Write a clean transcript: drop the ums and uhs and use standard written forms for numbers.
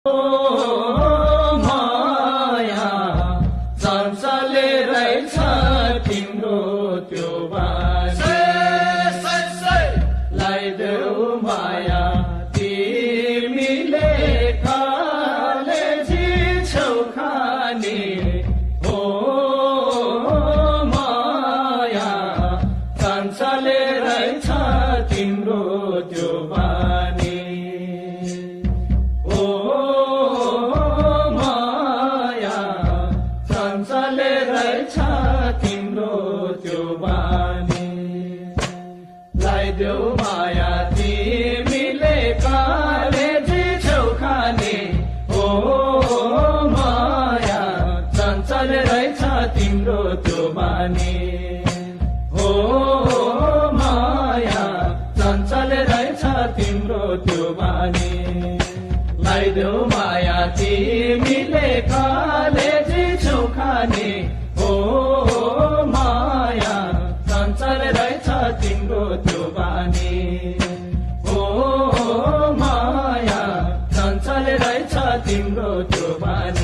माया चञ्चले रहेछ तिम्रो त्यो बानी लाइदेऊ माया तिमीले कालेजी छेउ खाने हो माया चञ्चले रहेछ तिम्रो त्यो बानी चञ्चले रहेछ तिम्रो त्यो बानी लाइदेऊ माया तिमीले कालेजी छेउ खाने हो माया चञ्चले रहेछ तिम्रो त्यो बानी हो माया चञ्चले रहेछ तिम्रो त्यो बानी लाइदेऊ माया तिमीले कालेजी छेउ खाने हो माया चञ्चले रहेछ तिम्रो त्यो बानी हो माया चञ्चले रहेछ तिम्रो त्यो बानी